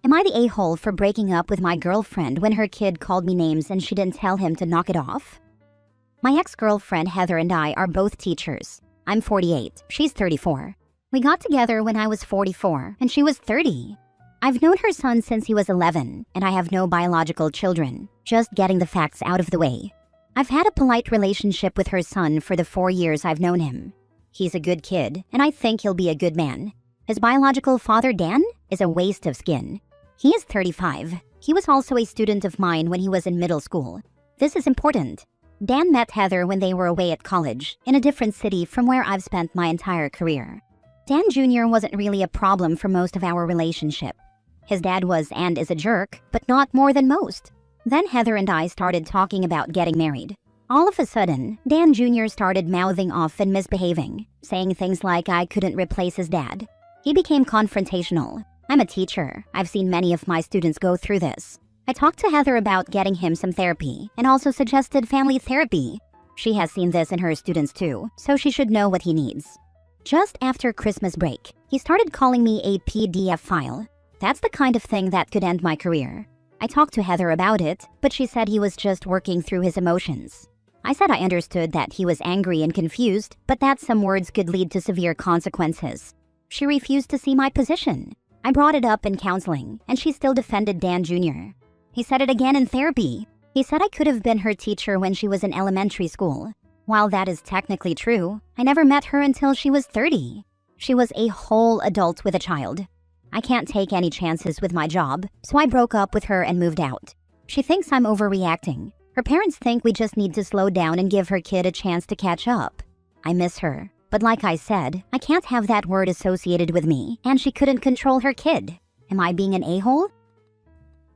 Am I the a-hole for breaking up with my girlfriend when her kid called me names and she didn't tell him to knock it off? My ex-girlfriend Heather and I are both teachers. I'm 48, she's 34. We got together when I was 44 and she was 30. I've known her son since he was 11, and I have no biological children, just getting the facts out of the way. I've had a polite relationship with her son for the 4 years I've known him. He's a good kid, and I think he'll be a good man. His biological father, Dan, is a waste of skin. He is 35. He was also a student of mine when he was in middle school. This is important. Dan met Heather when they were away at college, in a different city from where I've spent my entire career. Dan Jr. wasn't really a problem for most of our relationship. His dad was and is a jerk, but not more than most. Then Heather and I started talking about getting married. All of a sudden, Dan Jr. started mouthing off and misbehaving, saying things like I couldn't replace his dad. He became confrontational. I'm a teacher. I've seen many of my students go through this. I talked to Heather about getting him some therapy and also suggested family therapy. She has seen this in her students too, so she should know what he needs. Just after Christmas break, he started calling me a PDF file. That's the kind of thing that could end my career. I talked to Heather about it, but she said he was just working through his emotions. I said I understood that he was angry and confused, but that some words could lead to severe consequences. She refused to see my position. I brought it up in counseling, and she still defended Dan Jr. He said it again in therapy. He said I could have been her teacher when she was in elementary school. While that is technically true, I never met her until she was 30. She was a whole adult with a child. I can't take any chances with my job, so I broke up with her and moved out. She thinks I'm overreacting. Her parents think we just need to slow down and give her kid a chance to catch up. I miss her, but like I said, I can't have that word associated with me, and she couldn't control her kid. Am I being an a-hole?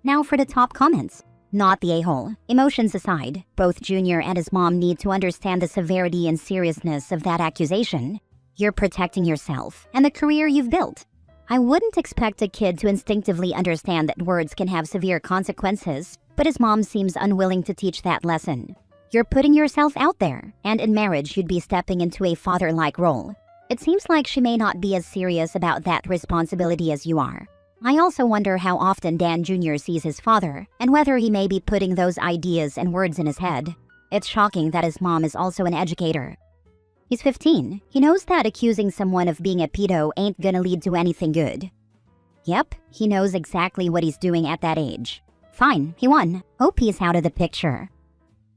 Now for the top comments. Not the a-hole. Emotions aside, both Junior and his mom need to understand the severity and seriousness of that accusation. You're protecting yourself and the career you've built. I wouldn't expect a kid to instinctively understand that words can have severe consequences, but his mom seems unwilling to teach that lesson. You're putting yourself out there, and in marriage you'd be stepping into a father-like role. It seems like she may not be as serious about that responsibility as you are. I also wonder how often Dan Jr. sees his father, and whether he may be putting those ideas and words in his head. It's shocking that his mom is also an educator. He's 15. He knows that accusing someone of being a pedo ain't gonna lead to anything good. Yep, he knows exactly what he's doing at that age. Fine, he won. Hope he's out of the picture.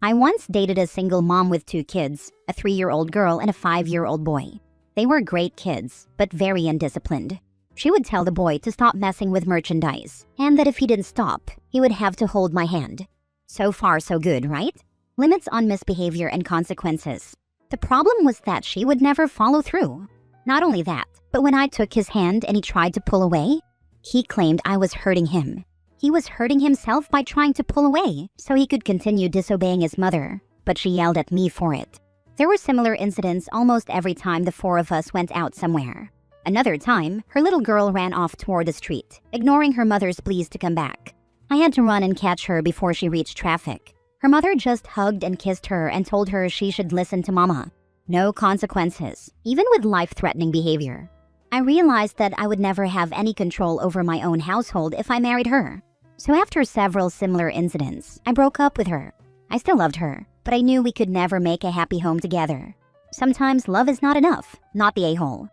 I once dated a single mom with 2 kids, a 3-year-old girl and a 5-year-old boy. They were great kids, but very undisciplined. She would tell the boy to stop messing with merchandise, and that if he didn't stop, he would have to hold my hand. So far so good, right? Limits on misbehavior and consequences. The problem was that she would never follow through. Not only that, but when I took his hand and he tried to pull away, he claimed I was hurting him. He was hurting himself by trying to pull away so he could continue disobeying his mother, but she yelled at me for it. There were similar incidents almost every time the 4 of us went out somewhere. Another time, her little girl ran off toward the street, ignoring her mother's pleas to come back. I had to run and catch her before she reached traffic. Her mother just hugged and kissed her and told her she should listen to mama. No consequences, even with life-threatening behavior. I realized that I would never have any control over my own household if I married her. So after several similar incidents, I broke up with her. I still loved her, but I knew we could never make a happy home together. Sometimes love is not enough, not the a-hole.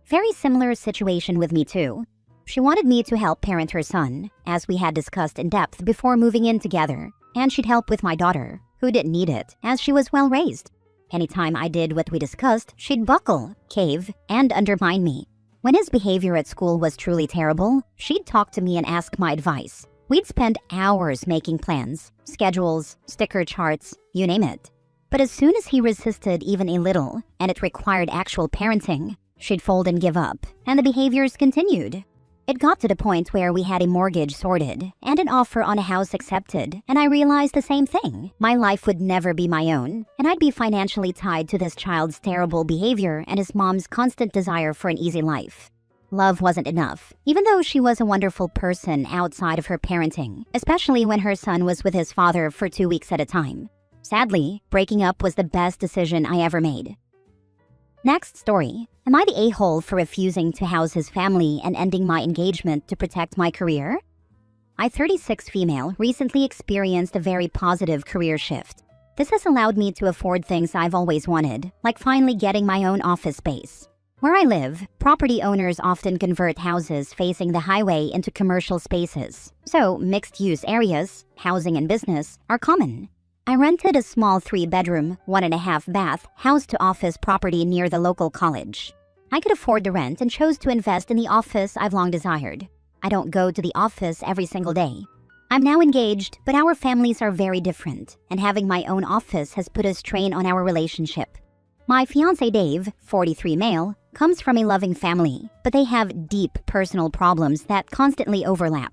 Very similar situation with me too. She wanted me to help parent her son, as we had discussed in depth before moving in together, and she'd help with my daughter, who didn't need it, as she was well raised. Anytime I did what we discussed, she'd buckle, cave, and undermine me. When his behavior at school was truly terrible, she'd talk to me and ask my advice. We'd spend hours making plans, schedules, sticker charts, you name it. But as soon as he resisted even a little, and it required actual parenting, she'd fold and give up, and the behaviors continued. It got to the point where we had a mortgage sorted and an offer on a house accepted, and I realized the same thing. My life would never be my own, and I'd be financially tied to this child's terrible behavior and his mom's constant desire for an easy life. Love wasn't enough, even though she was a wonderful person outside of her parenting, especially when her son was with his father for 2 weeks at a time. Sadly, breaking up was the best decision I ever made. Next story. Am I the a-hole for refusing to house his family and ending my engagement to protect my career? I, 36 female, recently experienced a very positive career shift. This has allowed me to afford things I've always wanted, like finally getting my own office space. Where I live, property owners often convert houses facing the highway into commercial spaces, so mixed-use areas, housing and business, are common. I rented a small 3-bedroom, 1.5-bath, house-to-office property near the local college. I could afford the rent and chose to invest in the office I've long desired. I don't go to the office every single day. I'm now engaged, but our families are very different, and having my own office has put a strain on our relationship. My fiancé Dave, 43 male, comes from a loving family, but they have deep personal problems that constantly overlap.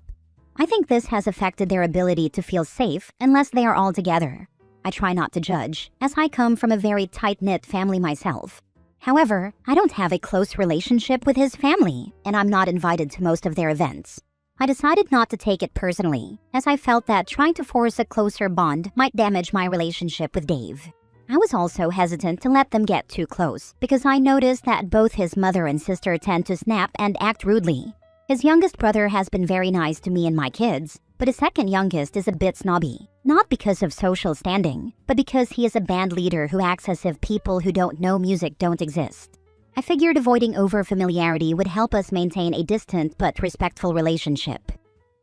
I think this has affected their ability to feel safe unless they are all together. I try not to judge, as I come from a very tight-knit family myself. However, I don't have a close relationship with his family, and I'm not invited to most of their events. I decided not to take it personally, as I felt that trying to force a closer bond might damage my relationship with Dave. I was also hesitant to let them get too close, because I noticed that both his mother and sister tend to snap and act rudely. His youngest brother has been very nice to me and my kids, but his second youngest is a bit snobby. Not because of social standing, but because he is a band leader who acts as if people who don't know music don't exist. I figured avoiding over-familiarity would help us maintain a distant but respectful relationship.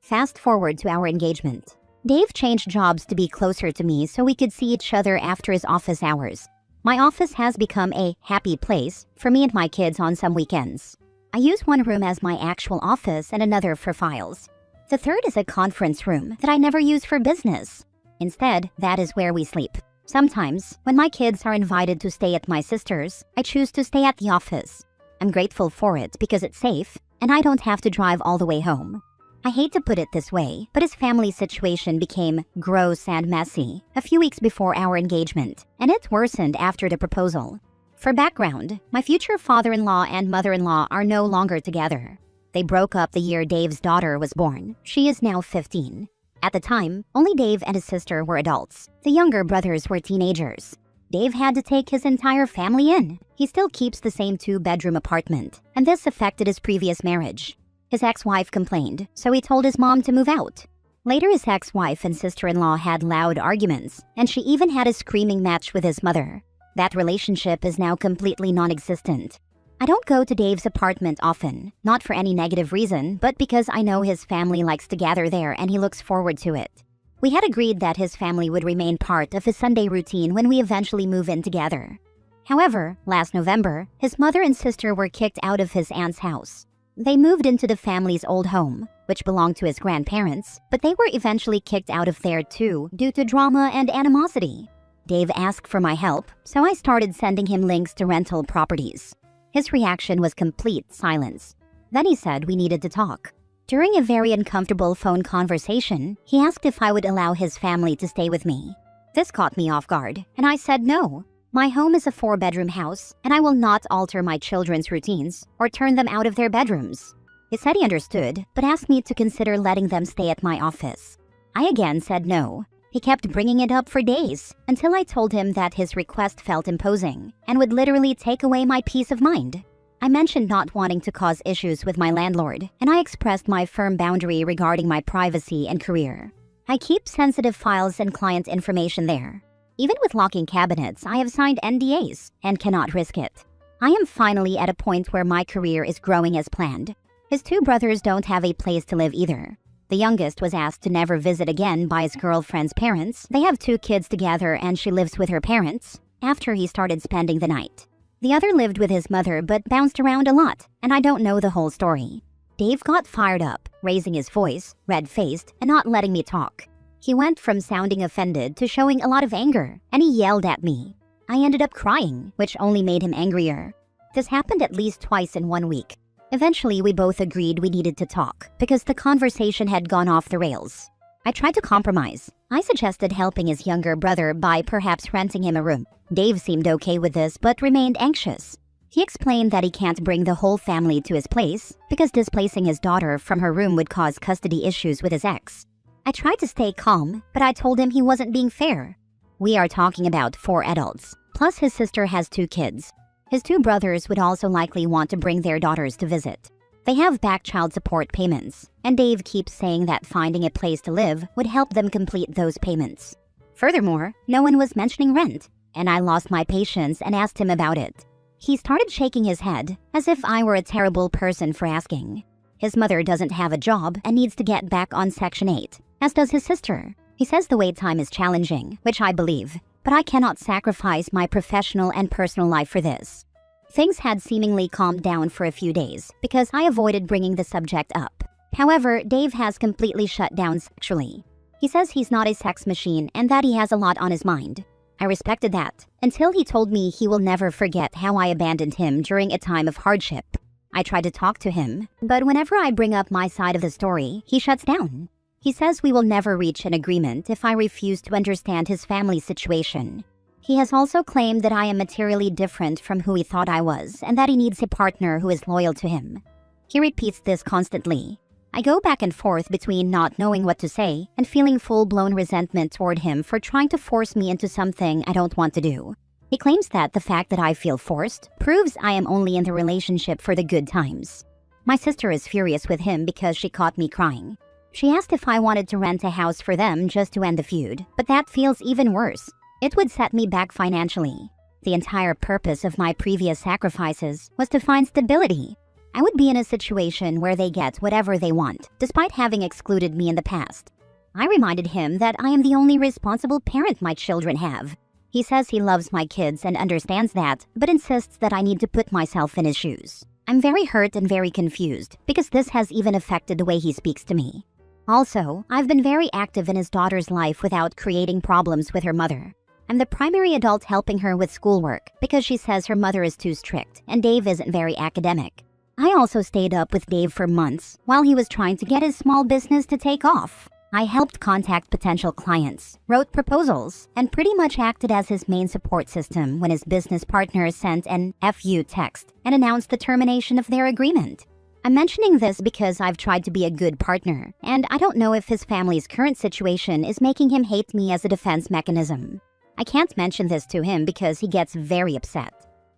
Fast forward to our engagement. Dave changed jobs to be closer to me so we could see each other after his office hours. My office has become a happy place for me and my kids on some weekends. I use one room as my actual office and another for files. The third is a conference room that I never use for business. Instead, that is where we sleep. Sometimes, when my kids are invited to stay at my sister's, I choose to stay at the office. I'm grateful for it because it's safe, and I don't have to drive all the way home. I hate to put it this way, but his family situation became gross and messy a few weeks before our engagement, and it worsened after the proposal. For background, my future father-in-law and mother-in-law are no longer together. They broke up the year Dave's daughter was born. She is now 15. At the time, only Dave and his sister were adults. The younger brothers were teenagers. Dave had to take his entire family in. He still keeps the same 2-bedroom apartment, and this affected his previous marriage. His ex-wife complained, so he told his mom to move out. Later, his ex-wife and sister-in-law had loud arguments, and she even had a screaming match with his mother. That relationship is now completely non-existent. I don't go to Dave's apartment often, not for any negative reason, but because I know his family likes to gather there and he looks forward to it. We had agreed that his family would remain part of his Sunday routine when we eventually move in together. However, last November, his mother and sister were kicked out of his aunt's house. They moved into the family's old home, which belonged to his grandparents, but they were eventually kicked out of there too due to drama and animosity. Dave asked for my help, so I started sending him links to rental properties. His reaction was complete silence. Then he said we needed to talk. During a very uncomfortable phone conversation, he asked if I would allow his family to stay with me. This caught me off guard, and I said no. My home is a 4-bedroom house, and I will not alter my children's routines or turn them out of their bedrooms. He said he understood, but asked me to consider letting them stay at my office. I again said no. He kept bringing it up for days, until I told him that his request felt imposing and would literally take away my peace of mind. I mentioned not wanting to cause issues with my landlord, and I expressed my firm boundary regarding my privacy and career. I keep sensitive files and client information there. Even with locking cabinets, I have signed NDAs and cannot risk it. I am finally at a point where my career is growing as planned. His 2 brothers don't have a place to live either. The youngest was asked to never visit again by his girlfriend's parents. They have 2 kids together and she lives with her parents after he started spending the night. The other lived with his mother but bounced around a lot, and I don't know the whole story. Dave got fired up, raising his voice, red-faced, and not letting me talk. He went from sounding offended to showing a lot of anger, and he yelled at me. I ended up crying, which only made him angrier. This happened at least twice in 1 week. Eventually, we both agreed we needed to talk because the conversation had gone off the rails. I tried to compromise. I suggested helping his younger brother by perhaps renting him a room. Dave seemed okay with this but remained anxious. He explained that he can't bring the whole family to his place because displacing his daughter from her room would cause custody issues with his ex. I tried to stay calm, but I told him he wasn't being fair. We are talking about 4 adults, plus his sister has 2 kids. His two brothers would also likely want to bring their daughters to visit. They have back child support payments, and Dave keeps saying that finding a place to live would help them complete those payments. Furthermore, no one was mentioning rent, and I lost my patience and asked him about it. He started shaking his head, as if I were a terrible person for asking. His mother doesn't have a job and needs to get back on Section 8, as does his sister. He says the wait time is challenging, which I believe, but I cannot sacrifice my professional and personal life for this. Things had seemingly calmed down for a few days because I avoided bringing the subject up. However, Dave has completely shut down sexually. He says he's not a sex machine and that he has a lot on his mind. I respected that until he told me he will never forget how I abandoned him during a time of hardship. I tried to talk to him, but whenever I bring up my side of the story, he shuts down. He says we will never reach an agreement if I refuse to understand his family situation. He has also claimed that I am materially different from who he thought I was and that he needs a partner who is loyal to him. He repeats this constantly. I go back and forth between not knowing what to say and feeling full-blown resentment toward him for trying to force me into something I don't want to do. He claims that the fact that I feel forced proves I am only in the relationship for the good times. My sister is furious with him because she caught me crying. She asked if I wanted to rent a house for them just to end the feud, but that feels even worse. It would set me back financially. The entire purpose of my previous sacrifices was to find stability. I would be in a situation where they get whatever they want, despite having excluded me in the past. I reminded him that I am the only responsible parent my children have. He says he loves my kids and understands that, but insists that I need to put myself in his shoes. I'm very hurt and very confused, because this has even affected the way he speaks to me. Also, I've been very active in his daughter's life without creating problems with her mother. I'm the primary adult helping her with schoolwork because she says her mother is too strict and Dave isn't very academic. I also stayed up with Dave for months while he was trying to get his small business to take off. I helped contact potential clients, wrote proposals, and pretty much acted as his main support system when his business partner sent an FU text and announced the termination of their agreement. I'm mentioning this because I've tried to be a good partner, and I don't know if his family's current situation is making him hate me as a defense mechanism. I can't mention this to him because he gets very upset.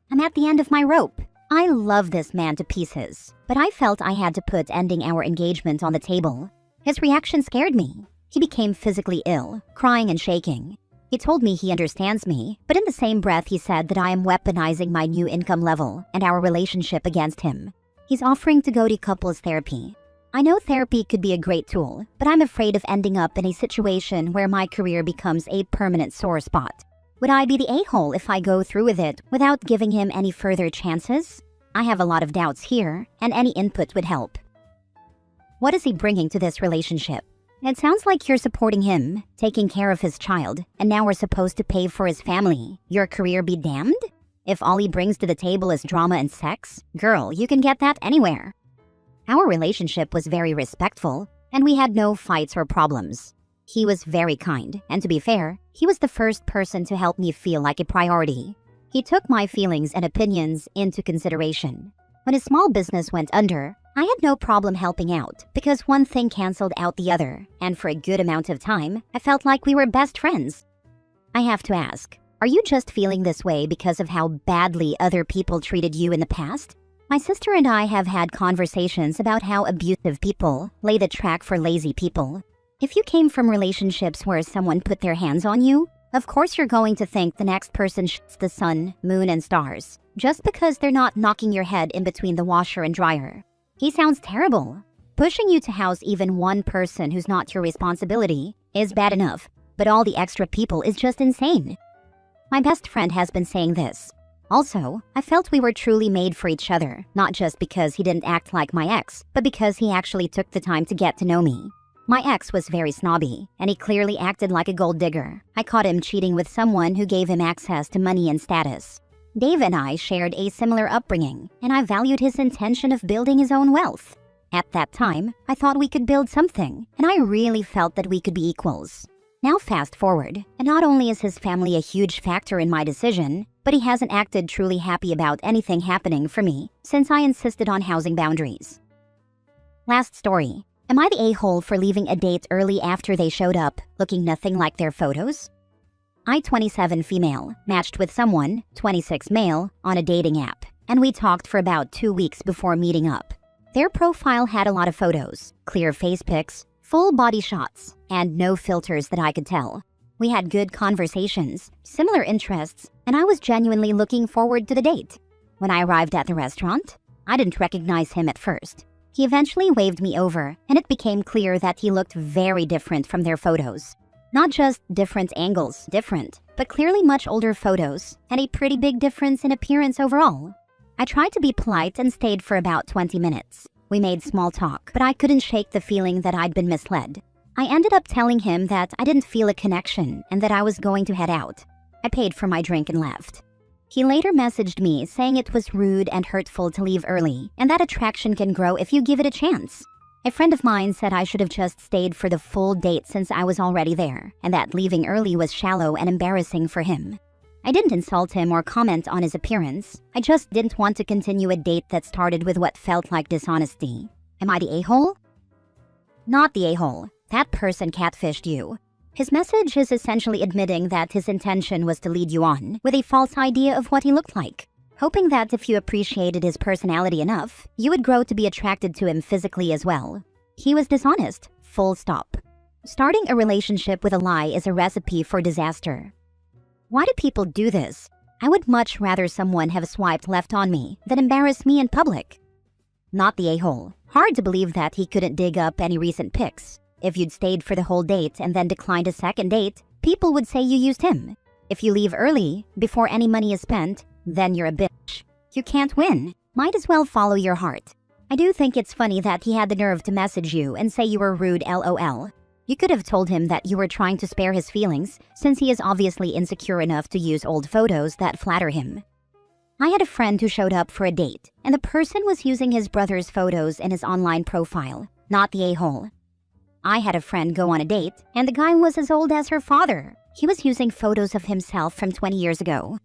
I'm at the end of my rope. I love this man to pieces, but I felt I had to put ending our engagement on the table. His reaction scared me. He became physically ill, crying and shaking. He told me he understands me, but in the same breath he said that I am weaponizing my new income level and our relationship against him. He's offering to go to couples therapy. I know therapy could be a great tool, but I'm afraid of ending up in a situation where my career becomes a permanent sore spot. Would I be the a-hole if I go through with it without giving him any further chances? I have a lot of doubts here, and any input would help. What is he bringing to this relationship? It sounds like you're supporting him, taking care of his child, and now we're supposed to pay for his family. Your career be damned? If all he brings to the table is drama and sex, girl, you can get that anywhere. Our relationship was very respectful, and we had no fights or problems. He was very kind, and to be fair, he was the first person to help me feel like a priority. He took my feelings and opinions into consideration. When his small business went under, I had no problem helping out because one thing canceled out the other, and for a good amount of time, I felt like we were best friends. I have to ask, are you just feeling this way because of how badly other people treated you in the past? My sister and I have had conversations about how abusive people lay the track for lazy people. If you came from relationships where someone put their hands on you, of course you're going to think the next person shuts the sun, moon, and stars, just because they're not knocking your head in between the washer and dryer. He sounds terrible. Pushing you to house even one person who's not your responsibility is bad enough, but all the extra people is just insane. My best friend has been saying this. Also, I felt we were truly made for each other, not just because he didn't act like my ex, but because he actually took the time to get to know me. My ex was very snobby, and he clearly acted like a gold digger. I caught him cheating with someone who gave him access to money and status. Dave and I shared a similar upbringing, and I valued his intention of building his own wealth. At that time, I thought we could build something, and I really felt that we could be equals. Now fast forward, and not only is his family a huge factor in my decision, but he hasn't acted truly happy about anything happening for me since I insisted on housing boundaries. Last story. Am I the a-hole for leaving a date early after they showed up, looking nothing like their photos? I, 27 female, matched with someone, 26 male, on a dating app, and we talked for about 2 weeks before meeting up. Their profile had a lot of photos, clear face pics, full body shots, and no filters that I could tell. We had good conversations, similar interests, and I was genuinely looking forward to the date. When I arrived at the restaurant, I didn't recognize him at first. He eventually waved me over, and it became clear that he looked very different from their photos. Not just different angles, but clearly much older photos, and a pretty big difference in appearance overall. I tried to be polite and stayed for about 20 minutes. We made small talk, but I couldn't shake the feeling that I'd been misled. I ended up telling him that I didn't feel a connection and that I was going to head out. I paid for my drink and left. He later messaged me saying it was rude and hurtful to leave early, and that attraction can grow if you give it a chance. A friend of mine said I should have just stayed for the full date since I was already there, and that leaving early was shallow and embarrassing for him. I didn't insult him or comment on his appearance. I just didn't want to continue a date that started with what felt like dishonesty. Am I the a-hole? Not the a-hole. That person catfished you. His message is essentially admitting that his intention was to lead you on with a false idea of what he looked like, hoping that if you appreciated his personality enough, you would grow to be attracted to him physically as well. He was dishonest, full stop. Starting a relationship with a lie is a recipe for disaster. Why do people do this? I would much rather someone have swiped left on me than embarrass me in public. Not the a-hole. Hard to believe that he couldn't dig up any recent pics. If you'd stayed for the whole date and then declined a second date, people would say you used him. If you leave early, before any money is spent, then you're a bitch. You can't win. Might as well follow your heart. I do think it's funny that he had the nerve to message you and say you were rude LOL. You could have told him that you were trying to spare his feelings, since he is obviously insecure enough to use old photos that flatter him. I had a friend who showed up for a date, and the person was using his brother's photos in his online profile, not the a-hole. I had a friend go on a date, and the guy was as old as her father. He was using photos of himself from 20 years ago.